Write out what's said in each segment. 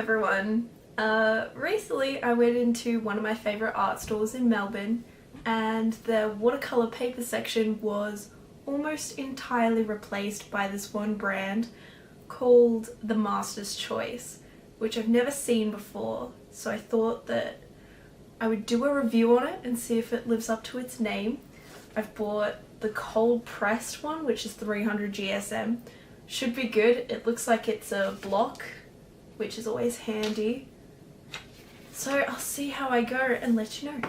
everyone. Recently I went into one of my favourite art stores in Melbourne and their watercolour paper section was almost entirely replaced by this one brand called the Master's Choice, which I've never seen before, so I thought that I would do a review on it and see if it lives up to its name. I've bought the cold pressed one, which is 300 GSM. Should be good. It looks like it's a block, which is always handy. So I'll see how I go and let you know.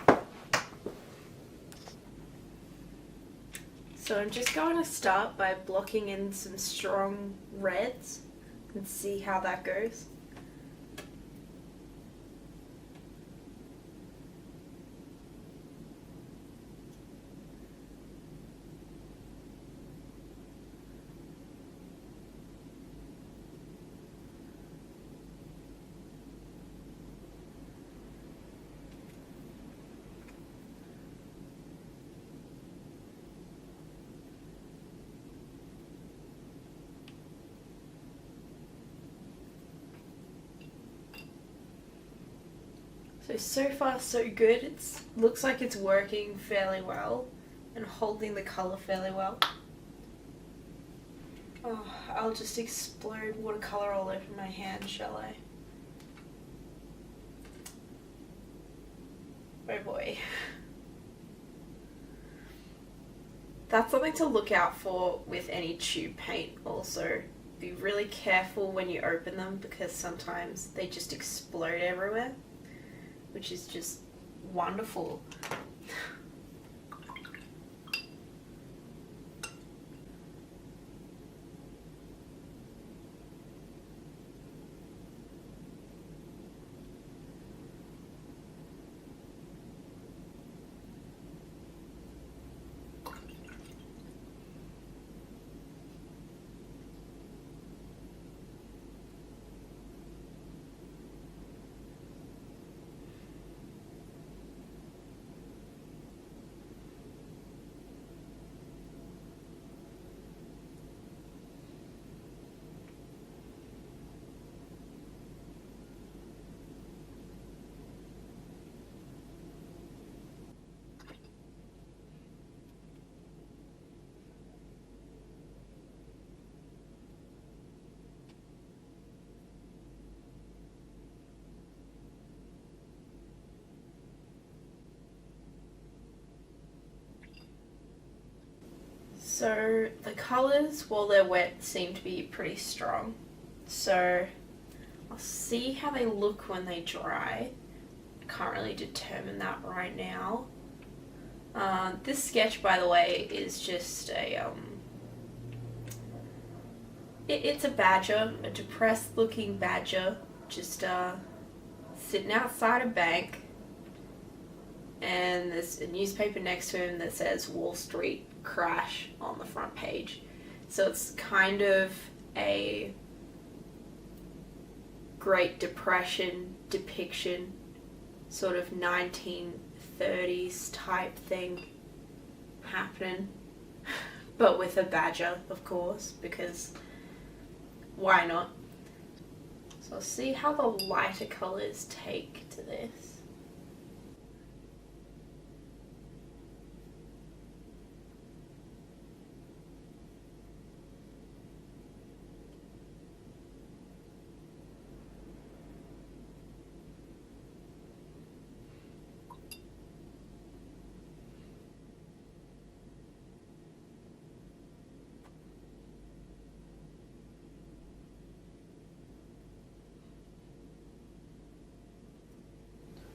So I'm just going to start by blocking in some strong reds and see how that goes. So far so good. It looks like it's working fairly well and holding the colour fairly well. Oh, I'll just explode watercolour all over my hand, shall I? Oh boy. That's something to look out for with any tube paint also. Be really careful when you open them because sometimes they just explode everywhere, which is just wonderful. So the colours, while they're wet, seem to be pretty strong. So I'll see how they look when they dry. I can't really determine that right now. This sketch, by the way, is just a it's a badger, a depressed looking badger, just sitting outside a bank, and there's a newspaper next to him that says Wall Street crash on the front page. So it's kind of a Great Depression depiction, sort of 1930s type thing happening, but with a badger, of course, because why not? So I'll see how the lighter colours take to this.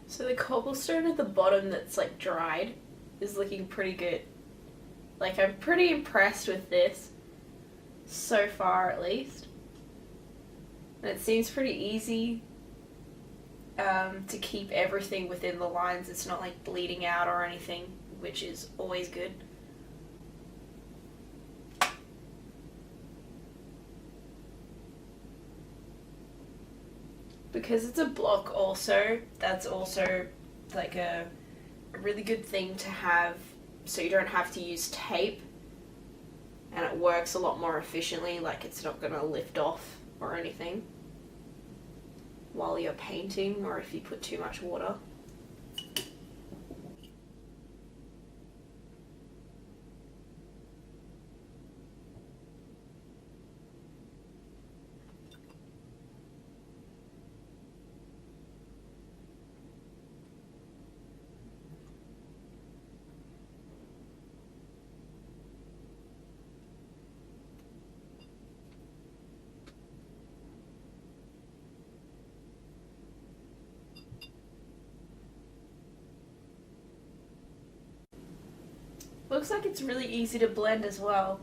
So the cobblestone at the bottom that's like dried is looking pretty good. Like, I'm pretty impressed with this so far, at least. And it seems pretty easy to keep everything within the lines. It's not like bleeding out or anything, which is always good. Because it's a block also, that's also like a really good thing to have, so you don't have to use tape and it works a lot more efficiently, like it's not going to lift off or anything while you're painting or if you put too much water. Looks like it's really easy to blend as well,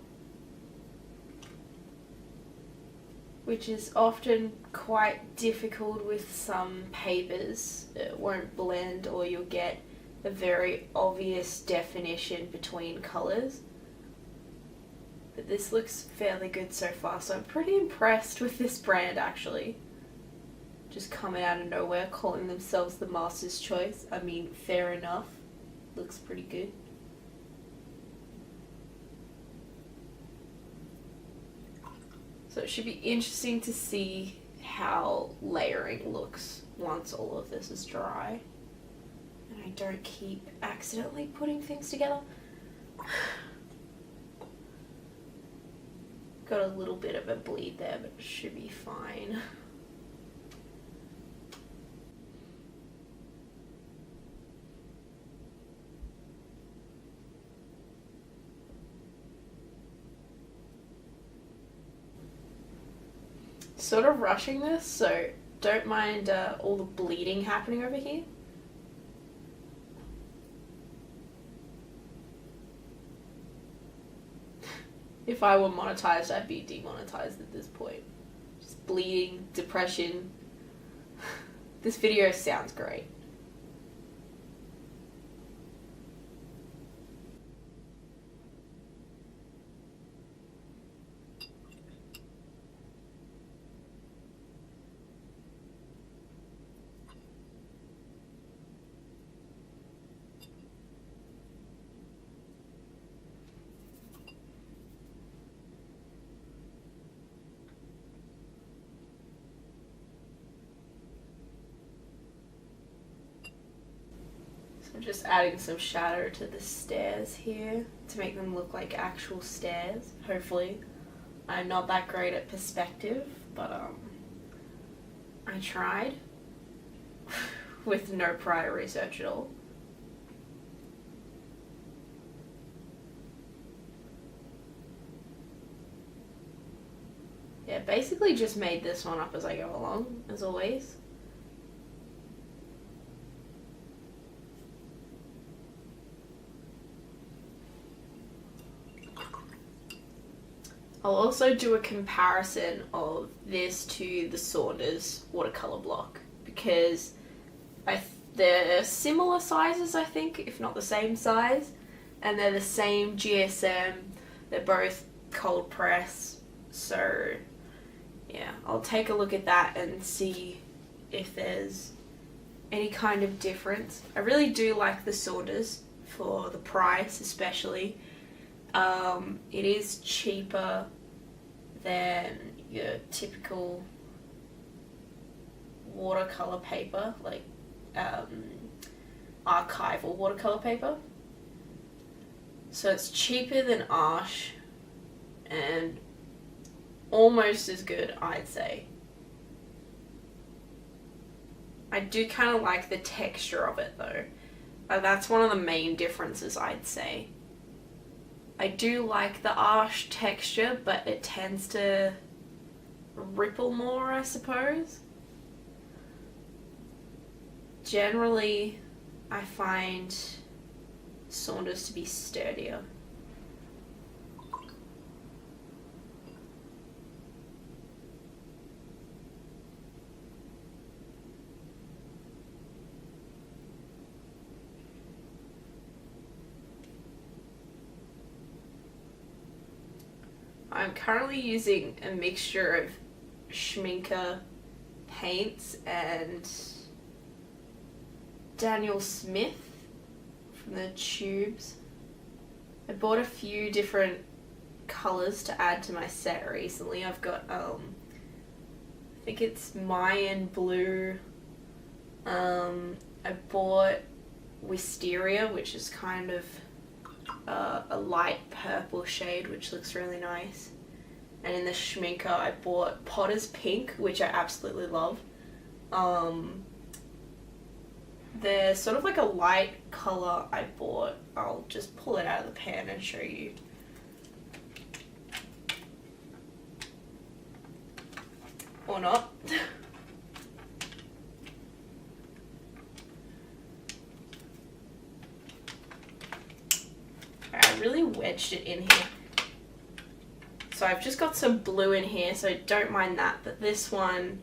which is often quite difficult with some papers. It won't blend or you'll get a very obvious definition between colours. But this looks fairly good so far, so I'm pretty impressed with this brand actually. Just coming out of nowhere, calling themselves the Master's Choice. I mean, fair enough. Looks pretty good. So it should be interesting to see how layering looks once all of this is dry. And I don't keep accidentally putting things together. Got a little bit of a bleed there, but it should be fine. Sort of rushing this, so don't mind all the bleeding happening over here. If I were monetized, I'd be demonetized at this point. Just bleeding, depression. This video sounds great. I'm just adding some shadow to the stairs here to make them look like actual stairs, hopefully. I'm not that great at perspective, but I tried with no prior research at all. Yeah, basically just made this one up as I go along, as always. I'll also do a comparison of this to the Saunders watercolour block because they're similar sizes, I think, if not the same size, and they're the same GSM. They're both cold press, so yeah, I'll take a look at that and see if there's any kind of difference. I really do like the Saunders for the price, especially. It is cheaper than your typical watercolor paper, like archival watercolor paper. So it's cheaper than Arch and almost as good, I'd say. I do kind of like the texture of it though. That's one of the main differences, I'd say. I do like the Arch texture, but it tends to ripple more, I suppose. Generally, I find Saunders to be sturdier. I'm currently using a mixture of Schminker paints and Daniel Smith from the tubes. I bought a few different colours to add to my set recently. I've got I think it's Mayan Blue. I bought Wisteria, which is kind of a light purple shade, which looks really nice. And in the Schminker, I bought Potter's Pink, which I absolutely love. They're sort of like a light colour I bought. I'll just pull it out of the pan and show you. Or not. I really wedged it in here. So I've just got some blue in here, so don't mind that. But this one,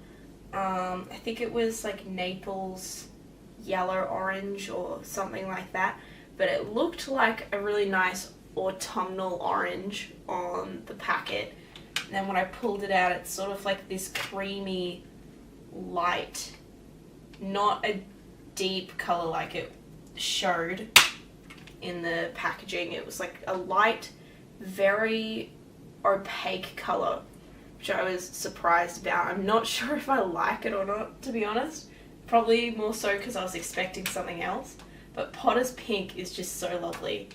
I think it was like Naples yellow orange or something like that. But it looked like a really nice autumnal orange on the packet. And then when I pulled it out, it's sort of like this creamy light, not a deep color like it showed in the packaging. It was like a light, very opaque color, which I was surprised about. I'm not sure if I like it or not, to be honest. Probably more so because I was expecting something else. But Potter's Pink is just so lovely.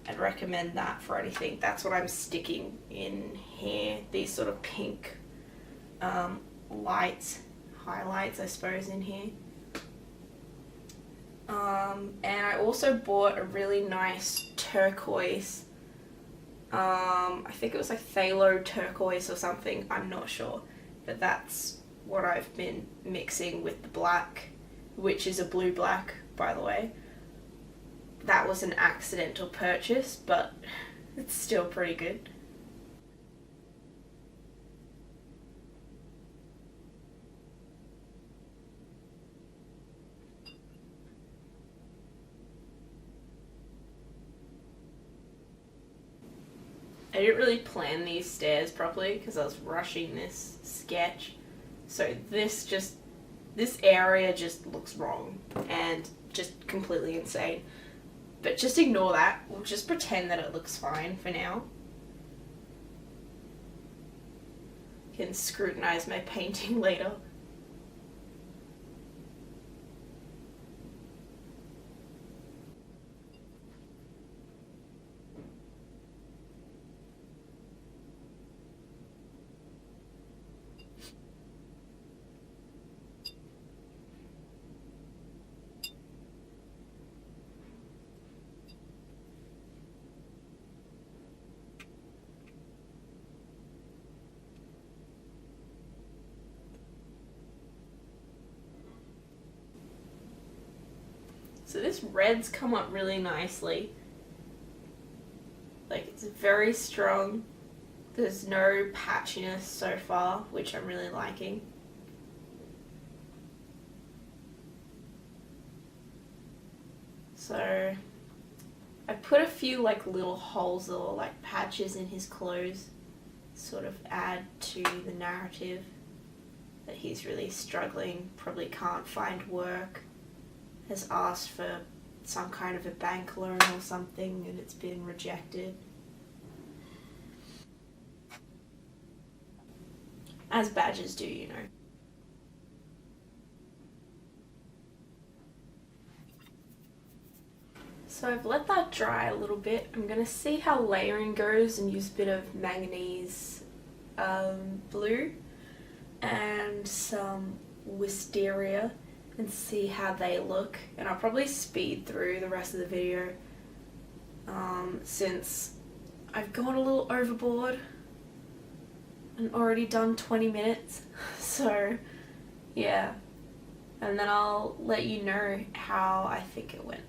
I'd recommend that for anything. That's what I'm sticking in here. These sort of pink lights, highlights, I suppose, in here. And I also bought a really nice turquoise. I think it was like phthalo turquoise or something. I'm not sure. But that's what I've been mixing with the black, which is a blue black, by the way. That was an accidental purchase, but it's still pretty good. I didn't really plan these stairs properly because I was rushing this sketch. So this area just looks wrong and just completely insane. But just ignore that. We'll just pretend that it looks fine for now. You can scrutinize my painting later. So this red's come up really nicely. Like, it's very strong. There's no patchiness so far, which I'm really liking. So I put a few like little holes or like patches in his clothes, sort of add to the narrative that he's really struggling, probably can't find work, has asked for some kind of a bank loan or something and it's been rejected. As badges do, you know. So I've let that dry a little bit. I'm going to see how layering goes and use a bit of manganese blue and some wisteria and see how they look. And I'll probably speed through the rest of the video since I've gone a little overboard and already done 20 minutes. So yeah, and then I'll let you know how I think it went.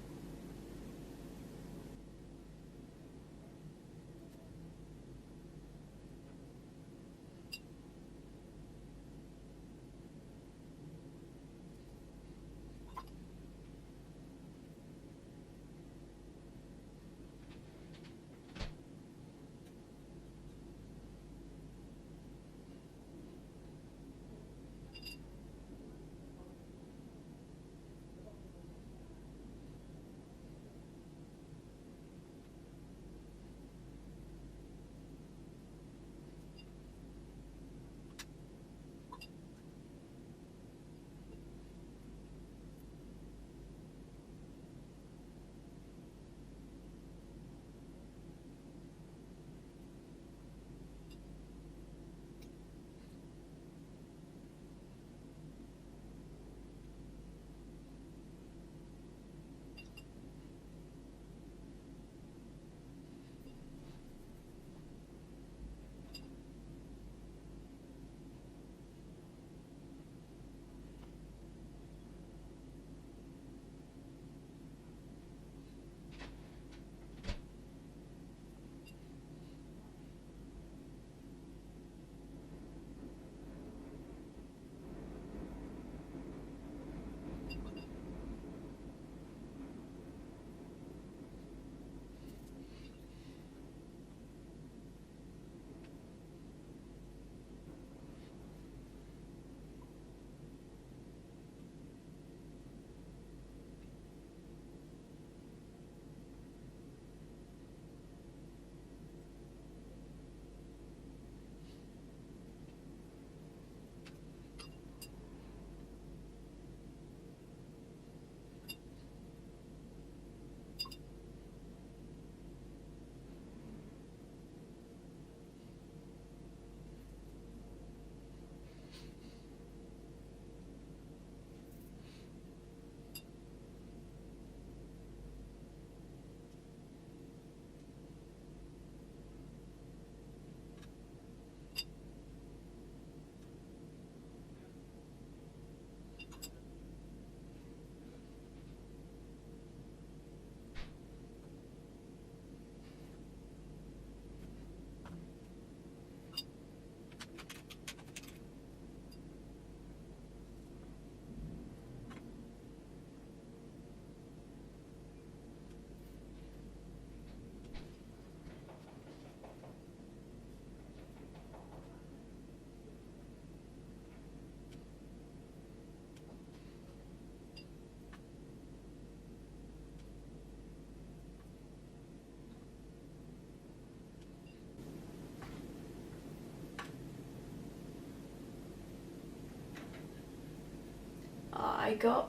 I got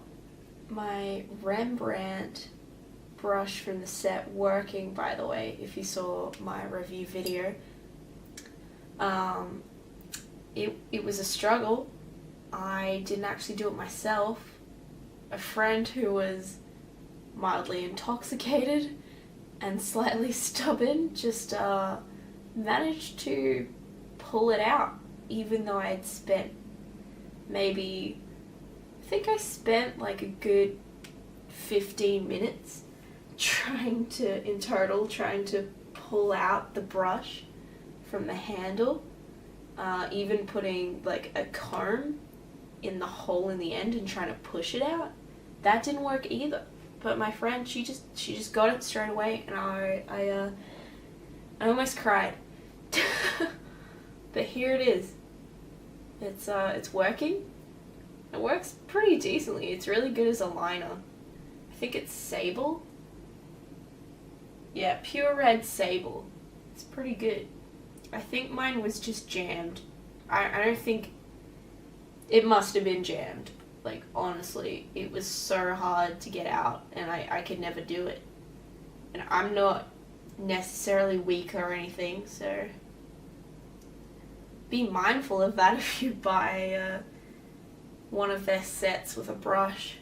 my Rembrandt brush from the set working, by the way, if you saw my review video. It was a struggle. I didn't actually do it myself. A friend who was mildly intoxicated and slightly stubborn just managed to pull it out, even though I had spent maybe, I think I spent like a good 15 minutes trying to pull out the brush from the handle, even putting like a comb in the hole in the end and trying to push it out. That didn't work either. But my friend, she just got it straight away, and I almost cried. But here it is. It's working. It works pretty decently. It's really good as a liner. I think it's Sable. Yeah, pure red Sable. It's pretty good. I think mine was just jammed. I don't think... It must have been jammed. Like, honestly, it was so hard to get out, and I could never do it. And I'm not necessarily weak or anything, so... Be mindful of that if you buy one of their sets with a brush.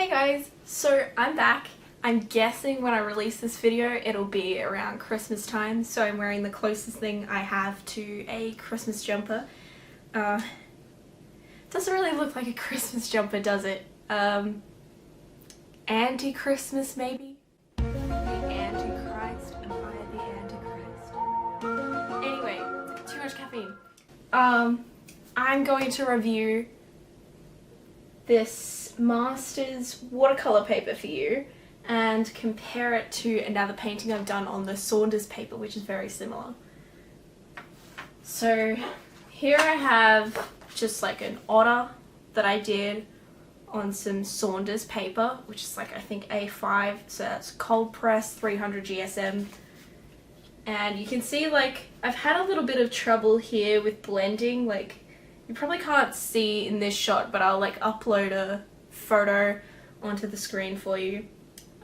Hey guys, so I'm back. I'm guessing when I release this video it'll be around Christmas time, so I'm wearing the closest thing I have to a Christmas jumper. Doesn't really look like a Christmas jumper, does it? Anti-Christmas maybe? The Antichrist, am I the Antichrist? Anyway, too much caffeine. I'm going to review this Masters watercolor paper for you and compare it to another painting I've done on the Saunders paper, which is very similar. So here I have just like an otter that I did on some Saunders paper, which is like I think A5, so that's cold press 300 GSM. And you can see like I've had a little bit of trouble here with blending. Like you probably can't see in this shot, but I'll like upload a photo onto the screen for you.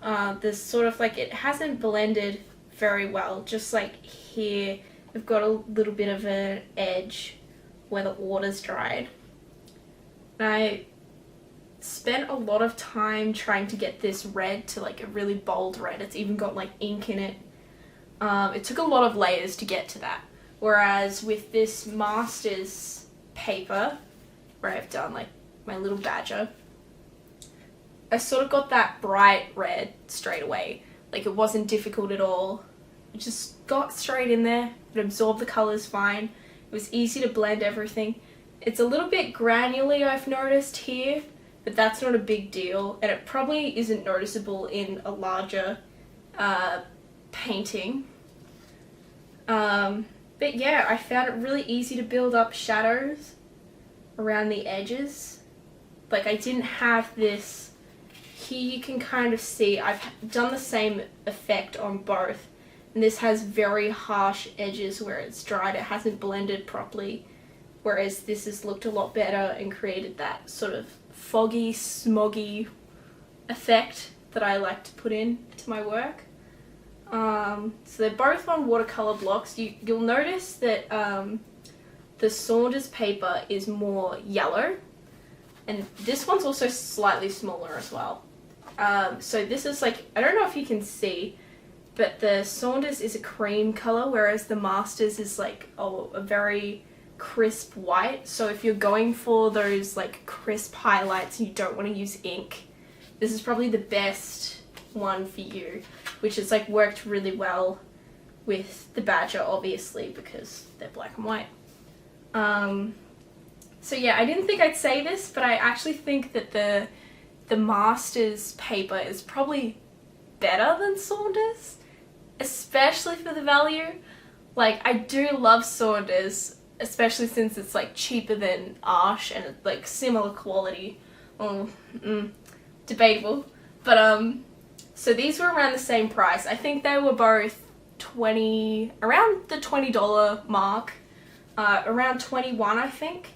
There's sort of like, it hasn't blended very well, just like here we've got a little bit of an edge where the water's dried. And I spent a lot of time trying to get this red to like a really bold red. It's even got like ink in it. It took a lot of layers to get to that, whereas with this Masters paper where I've done like my little badger, I sort of got that bright red straight away. Like it wasn't difficult at all. It just got straight in there. It absorbed the colors fine. It was easy to blend everything. It's a little bit granular, I've noticed here, but that's not a big deal, and it probably isn't noticeable in a larger painting. But yeah, I found it really easy to build up shadows around the edges. Like I didn't have this. Here you can kind of see I've done the same effect on both, and this has very harsh edges where it's dried. It hasn't blended properly, whereas this has looked a lot better and created that sort of foggy, smoggy effect that I like to put in to my work. So they're both on watercolor blocks. You'll notice that the Saunders paper is more yellow, and this one's also slightly smaller as well. So this is like, I don't know if you can see, but the Saunders is a cream color, whereas the Masters is like a very crisp white. So if you're going for those like crisp highlights and you don't want to use ink, this is probably the best one for you, which has like worked really well with the badger, obviously, because they're black and white. So yeah, I didn't think I'd say this, but I actually think that the Masters paper is probably better than Saunders, especially for the value. Like I do love Saunders, especially since it's like cheaper than Arsh and like similar quality. Debatable, but so these were around the same price. I think they were both around the $20 mark, around 21 I think.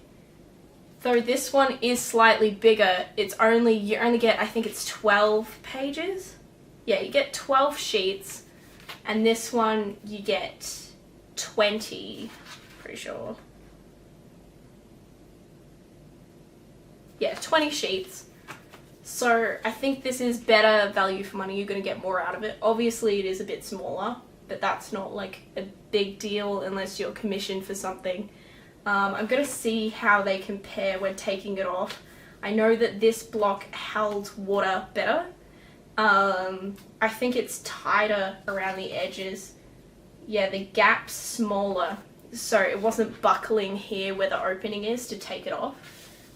Though this one is slightly bigger. You only get, I think it's 12 pages. Yeah, you get 12 sheets, and this one you get 20, pretty sure. Yeah, 20 sheets. So I think this is better value for money. You're going to get more out of it. Obviously it is a bit smaller, but that's not like a big deal unless you're commissioned for something. I'm going to see how they compare when taking it off. I know that this block held water better. I think it's tighter around the edges. Yeah, the gap's smaller, so it wasn't buckling here where the opening is to take it off.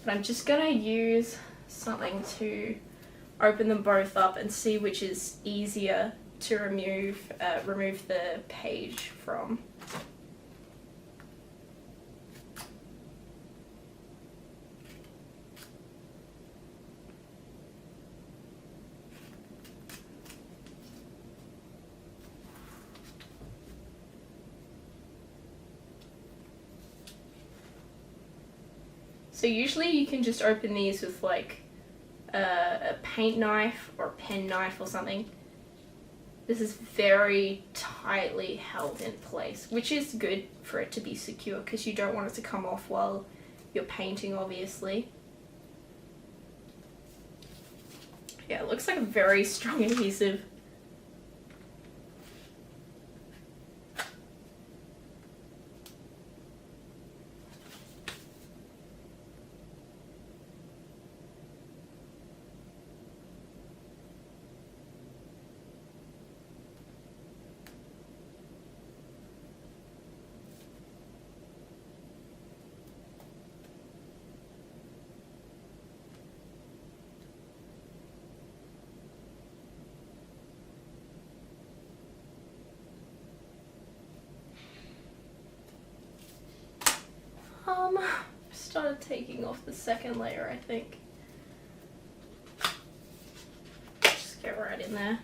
But I'm just going to use something to open them both up and see which is easier to remove the page from. So usually you can just open these with like a paint knife or a pen knife or something. This is very tightly held in place, which is good for it to be secure because you don't want it to come off while you're painting, obviously. Yeah, it looks like a very strong adhesive. Started taking off the second layer, I think. Just get right in there.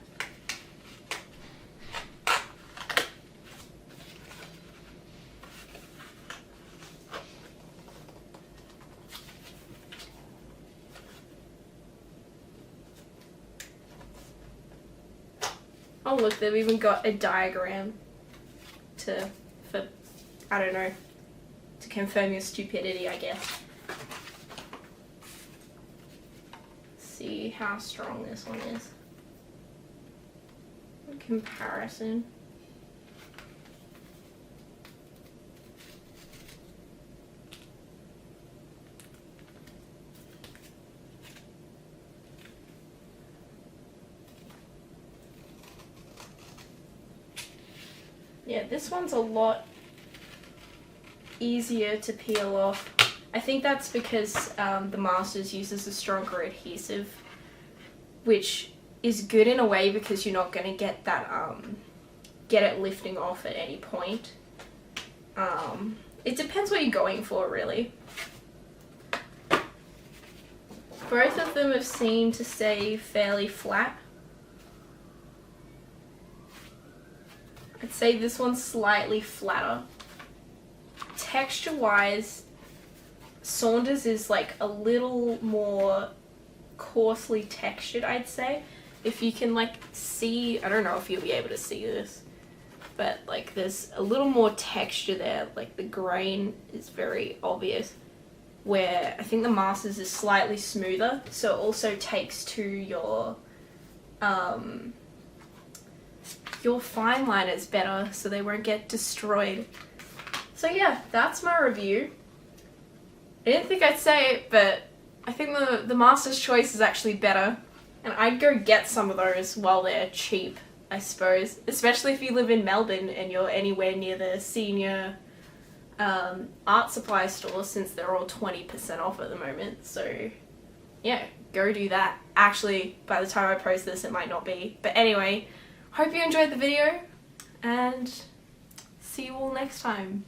Oh look, they've even got a diagram for I don't know, to confirm your stupidity, I guess. See how strong this one is in comparison. Yeah, this one's a lot easier to peel off. I think that's because the Masters uses a stronger adhesive, which is good in a way because you're not going to get that get it lifting off at any point. It depends what you're going for, really. Both of them have seemed to stay fairly flat. I'd say this one's slightly flatter. Texture-wise, Saunders is like a little more coarsely textured, I'd say. If you can like see, I don't know if you'll be able to see this, but like there's a little more texture there, like the grain is very obvious, where I think the Masters is slightly smoother, so it also takes to your fine liners better so they won't get destroyed. So yeah, that's my review. I didn't think I'd say it, but I think the Master's Choice is actually better, and I'd go get some of those while they're cheap, I suppose, especially if you live in Melbourne and you're anywhere near the senior art supply store, since they're all 20% off at the moment. So yeah, go do that. Actually, by the time I post this, it might not be. But anyway, hope you enjoyed the video, and see you all next time.